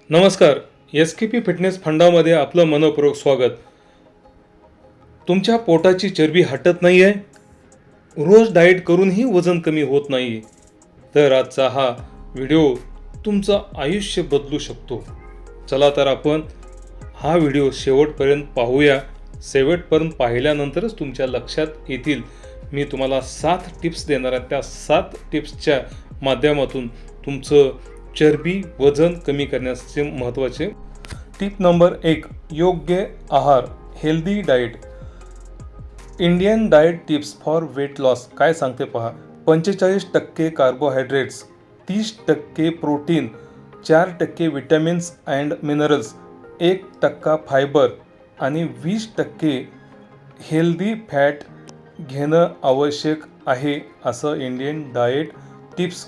नमस्कार. SKP fitness फंडामध्ये आपलं मनपूर्वक स्वागत. तुमच्या पोटाची चरबी हटत नाही आहे, रोज डाएट करूनही वजन कमी होत नाही आहे, तर आजचा हा व्हिडिओ तुमचं आयुष्य बदलू शकतो. चला तर आपण हा व्हिडिओ शेवटपर्यंत पाहूया. शेवटपर्यंत पाहिल्यानंतरच तुमच्या लक्षात येतील. मी तुम्हाला 7 टिप्स देणार आहे. त्या 7 टिप्सच्या माध्यमातून तुमचं चरबी वजन कमी करण्याचे महत्त्वाचे. टिप नंबर 1, योग्य आहार, healthy diet. Indian diet tips for weight loss काय सांगते पहा. 45% carbohydrates, 30% protein, 4% vitamins and minerals, 1% fibre आणि 20% हेल्दी फॅट घेणं आवश्यक आहे, असं Indian diet tips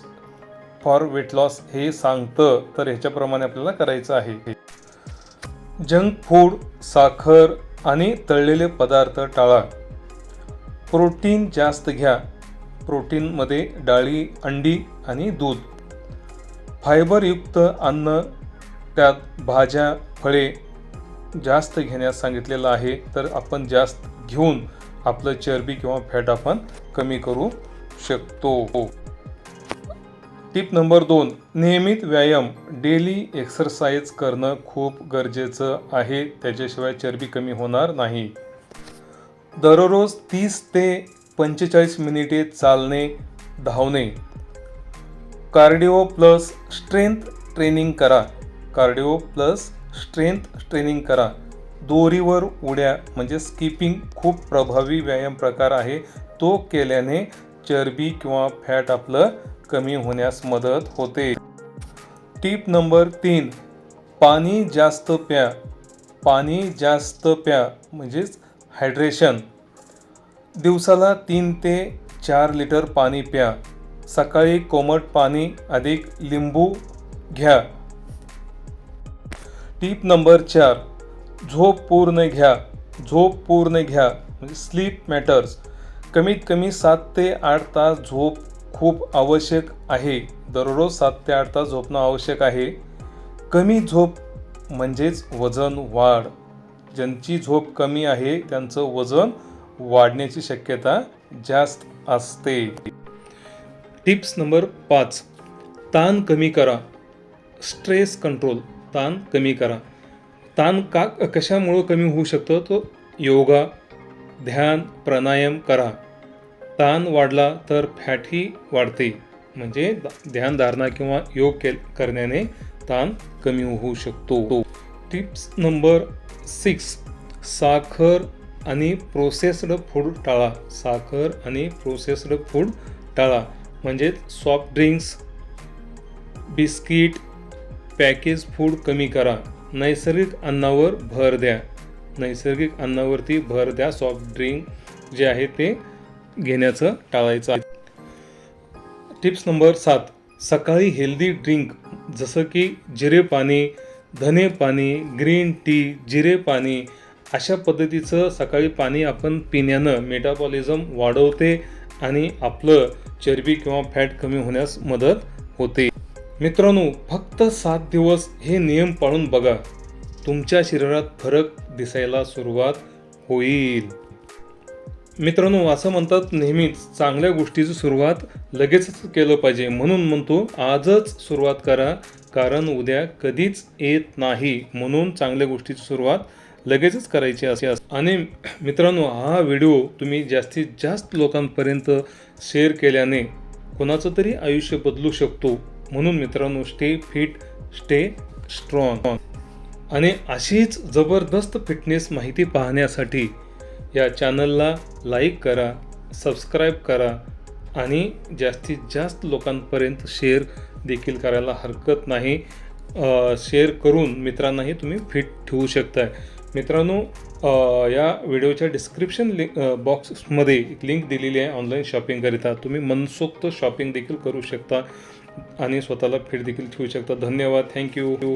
for weight loss हे सांगतं. तर ह्याच्याप्रमाणे आपल्याला करायचं आहे. जंक फूड, साखर आणि तळलेले पदार्थ टाळा. प्रोटीन जास्त घ्या. प्रोटीनमध्ये डाळी, अंडी आणि दूध. फायबरयुक्त अन्न, त्यात भाज्या, फळे जास्त घेण्यास सांगितलेलं आहे. तर आपण जास्त घेऊन आपलं चरबी किंवा फॅट आपण कमी करू शकतो. टिप नंबर 2, नियमित व्यायाम, डेली एक्सरसाइज करणं खूप गरजेचं आहे. त्याच्याशिवाय चरबी कमी होणार नाही. दररोज 30 ते 45 मिनिटे चालणे, धावणे. कार्डिओ प्लस स्ट्रेंथ ट्रेनिंग करा. कार्डिओ प्लस स्ट्रेंथ ट्रेनिंग करा. दोरीवर उड्या म्हणजे स्किपिंग खूप प्रभावी व्यायाम प्रकार आहे. तो केल्याने चरबी किंवा फॅट आपलं कमी होण्यास मदत होते. टिप नंबर 3, पाणी जास्त प्या. पाणी जास्त प्या म्हणजेच हायड्रेशन. दिवसाला 3 ते 4 लिटर पाणी प्या. सकाळी कोमट पाणी अधिक लिंबू घ्या. टिप नंबर 4, झोप पूर्ण घ्या. झोप पूर्ण घ्या म्हणजे स्लीप मॅटर्स. कमीत कमी 7 ते 8 तास झोप खूप आवश्यक आहे. दररोज 7 ते 8 तास झोपणं आवश्यक आहे. कमी झोप म्हणजेच वजन वाढ. ज्यांची झोप कमी आहे त्यांचं वजन वाढण्याची शक्यता जास्त असते. टिप्स नंबर 5, ताण कमी करा. Stress control. ताण कमी करा. ताण कशामुळं कमी होऊ शकतो? तो योगा, ध्यान, प्राणायाम करा. ताण वाढला तर फॅटही वाढते. म्हणजे ध्यानधारणा किंवा योग करण्याने ताण कमी होऊ शकतो. टिप्स नंबर 6, साखर आणि प्रोसेस्ड फूड टाळा. साखर आणि प्रोसेस्ड फूड टाळा म्हणजे soft drinks, biscuit, package food कमी करा. नैसर्गिक अन्नावर भर द्या. नैसर्गिक अन्नावरती भर द्या. सॉफ्ट ड्रिंक जे आहे ते घेण्याचं टाळायचं आहे. टिप्स नंबर 7, सकाळी हेल्दी ड्रिंक जसं की जिरे पाणी, धने पाणी, ग्रीन टी, जिरे पाणी अशा पद्धतीचं सकाळी पाणी आपण पिण्यानं मेटाबॉलिझम वाढवते आणि आपलं चरबी किंवा फॅट कमी होण्यास मदत होते. मित्रांनो, फक्त 7 दिवस हे नियम पाळून बघा. तुमच्या शरीरात फरक दिसायला सुरुवात होईल. मित्रांनो, असं म्हणतात नेहमीच चांगल्या गोष्टीची सुरुवात लगेचच केलं पाहिजे. म्हणून म्हणतो आजच सुरुवात करा, कारण उद्या कधीच येत नाही. म्हणून चांगल्या गोष्टीची सुरुवात लगेचच करायची असते. आणि मित्रांनो, हा व्हिडिओ तुम्ही जास्तीत जास्त लोकांपर्यंत शेअर केल्याने कोणाचं तरी आयुष्य बदलू शकतो. म्हणून मित्रांनो, स्टे फिट, स्टे स्ट्रॉंग. आणि अशीच जबरदस्त फिटनेस माहिती पाहण्यासाठी या चॅनलला लाईक करा, सबस्क्राईब करा आणि जास्तीत जास्त लोकांपर्यंत शेअर देखील करायला हरकत नाही. शेअर करून मित्रांनाही तुम्ही फिट ठेवू शकताय. मित्रांनो, या व्हिडिओच्या डिस्क्रिप्शन बॉक्समध्ये एक लिंक दिलेली आहे ऑनलाईन शॉपिंगकरिता. तुम्ही मनसोक्त शॉपिंग देखील करू शकता आणि स्वतःला फिट देखील ठेवू शकता. धन्यवाद. थँक्यू.